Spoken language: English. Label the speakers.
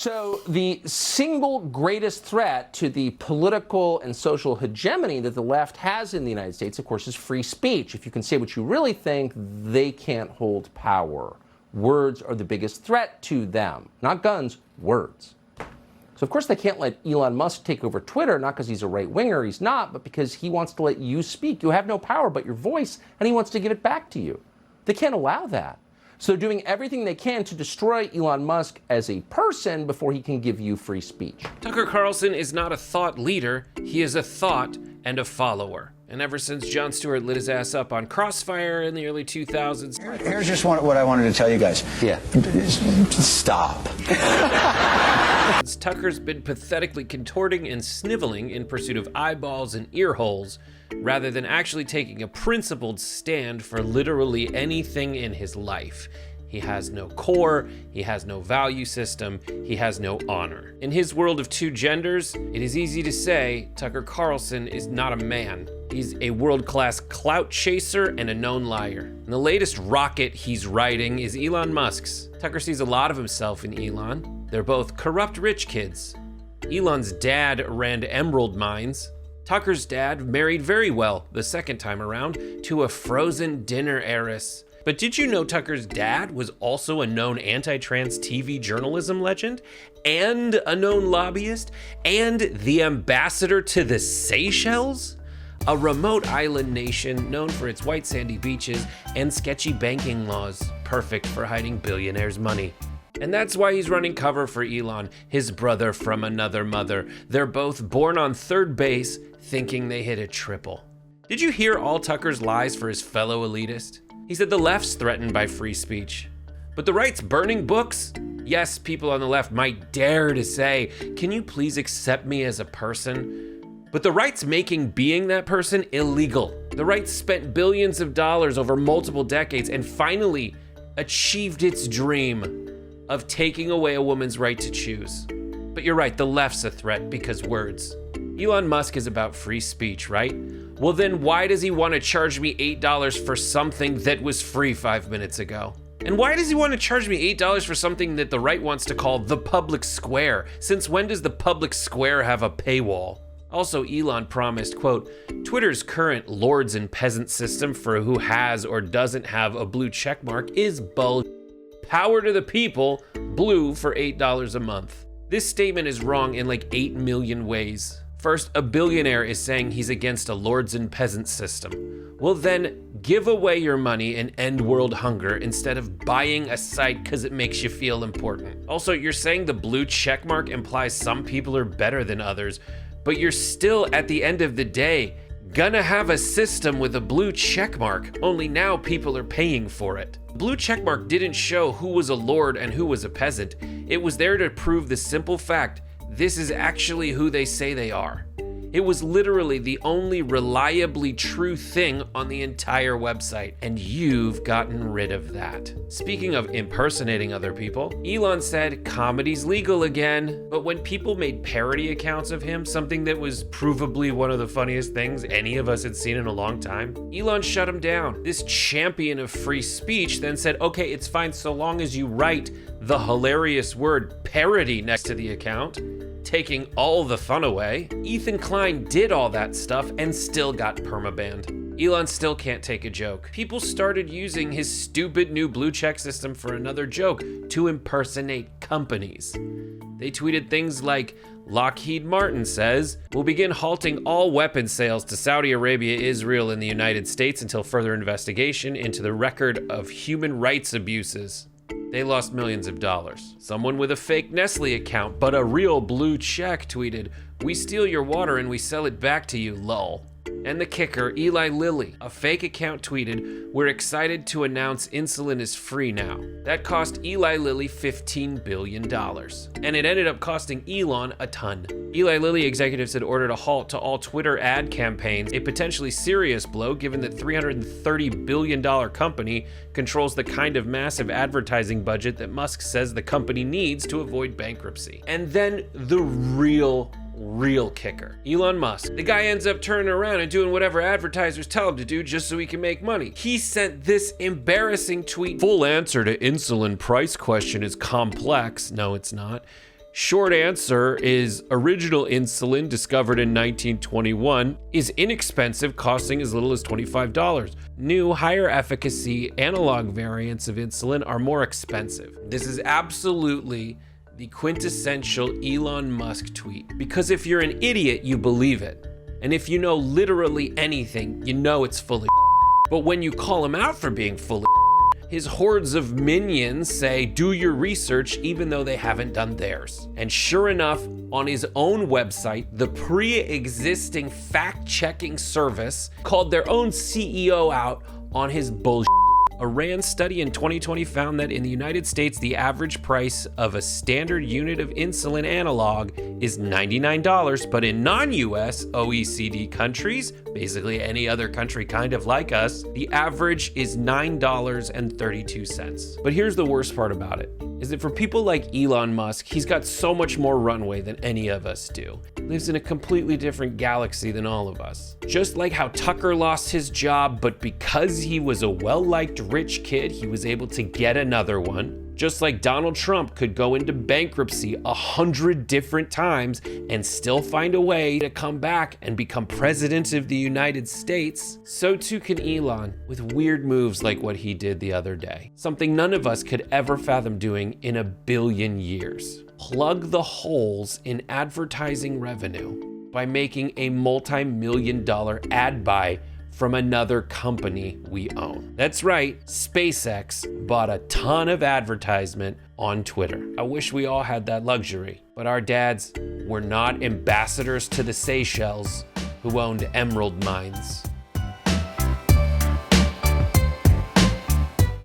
Speaker 1: So the single greatest threat to the political and social hegemony that the left has in the United States, of course, is free speech. If you can say what you really think, they can't hold power. Words are the biggest threat to them. Not guns, words. So of course they can't let Elon Musk take over Twitter, not because he's a right-winger, he's not, but because he wants to let you speak. You have no power but your voice, and he wants to give it back to you. They can't allow that. So they're doing everything they can to destroy Elon Musk as a person before he can give you free speech.
Speaker 2: Tucker Carlson is not a thought leader, he is a thought and a follower. And ever since Jon Stewart lit his ass up on Crossfire in the early 2000s...
Speaker 3: Here's just what I wanted to tell you guys.
Speaker 1: Yeah.
Speaker 3: Stop.
Speaker 2: Tucker's been pathetically contorting and sniveling in pursuit of eyeballs and ear holes, rather than actually taking a principled stand for literally anything in his life. He has no core, he has no value system, he has no honor. In his world of two genders, it is easy to say Tucker Carlson is not a man. He's a world-class clout chaser and a known liar. And the latest rocket he's riding is Elon Musk's. Tucker sees a lot of himself in Elon. They're both corrupt rich kids. Elon's dad ran emerald mines. Tucker's dad married very well the second time around to a frozen dinner heiress. But did you know Tucker's dad was also a known anti-trans TV journalism legend, and a known lobbyist, and the ambassador to the Seychelles? A remote island nation known for its white sandy beaches and sketchy banking laws, perfect for hiding billionaires' money. And that's why he's running cover for Elon, his brother from another mother. They're both born on third base, thinking they hit a triple. Did you hear all Tucker's lies for his fellow elitist? He said the left's threatened by free speech, but the right's burning books? Yes, people on the left might dare to say, can you please accept me as a person? But the right's making being that person illegal. The right spent billions of dollars over multiple decades and finally achieved its dream of taking away a woman's right to choose. But you're right, the left's a threat because words. Elon Musk is about free speech, right? Well then why does he want to charge me $8 for something that was free 5 minutes ago? And why does he want to charge me $8 for something that the right wants to call the public square? Since when does the public square have a paywall? Also, Elon promised, quote, Twitter's current lords and peasants system for who has or doesn't have a blue checkmark is bull. Power to the people, blue for $8 a month. This statement is wrong in like 8 million ways. First, a billionaire is saying he's against a lords and peasants system. Well then, give away your money and end world hunger instead of buying a site because it makes you feel important. Also, you're saying the blue checkmark implies some people are better than others, but you're still, at the end of the day, gonna have a system with a blue checkmark, only now people are paying for it. Blue checkmark didn't show who was a lord and who was a peasant. It was there to prove the simple fact this is actually who they say they are. It was literally the only reliably true thing on the entire website, and you've gotten rid of that. Speaking of impersonating other people, Elon said comedy's legal again, but when people made parody accounts of him, something that was provably one of the funniest things any of us had seen in a long time, Elon shut him down. This champion of free speech then said, okay, it's fine so long as you write the hilarious word parody next to the account, taking all the fun away. Ethan Klein did all that stuff and still got permabanned. Elon still can't take a joke. People started using his stupid new blue check system for another joke to impersonate companies. They tweeted things like, Lockheed Martin says, we'll begin halting all weapon sales to Saudi Arabia, Israel, and the United States until further investigation into the record of human rights abuses. They lost millions of dollars. Someone with a fake Nestle account, but a real blue check tweeted, we steal your water and we sell it back to you, lol. And the kicker, Eli Lilly, a fake account tweeted, we're excited to announce insulin is free now. That cost Eli Lilly $15 billion. And it ended up costing Elon a ton. Eli Lilly executives had ordered a halt to all Twitter ad campaigns, a potentially serious blow given that $330 billion company controls the kind of massive advertising budget that Musk says the company needs to avoid bankruptcy. And then the real kicker. Elon Musk. The guy ends up turning around and doing whatever advertisers tell him to do just so he can make money. He sent this embarrassing tweet. Full answer to insulin price question is complex. No, it's not. Short answer is original insulin, discovered in 1921, is inexpensive, costing as little as $25. New, higher efficacy analog variants of insulin are more expensive. This is absolutely the quintessential Elon Musk tweet, because if you're an idiot, you believe it. And if you know literally anything, you know it's full of But when you call him out for being full of his hordes of minions say, do your research, even though they haven't done theirs. And sure enough, on his own website, the pre-existing fact-checking service called their own CEO out on his bullshit. A RAND study in 2020 found that in the United States, the average price of a standard unit of insulin analog is $99, but in non-US OECD countries, basically any other country kind of like us, the average is $9.32. But here's the worst part about it, is that for people like Elon Musk, he's got so much more runway than any of us do. He lives in a completely different galaxy than all of us. Just like how Tucker lost his job, but because he was a well-liked rich kid, he was able to get another one. Just like Donald Trump could go into bankruptcy 100 different times and still find a way to come back and become president of the United States, so too can Elon, with weird moves like what he did the other day. Something none of us could ever fathom doing in 1 billion years. Plug the holes in advertising revenue by making a multi-million-dollar ad buy from another company we own. That's right, SpaceX bought a ton of advertisement on Twitter. I wish we all had that luxury, but our dads were not ambassadors to the Seychelles who owned emerald mines.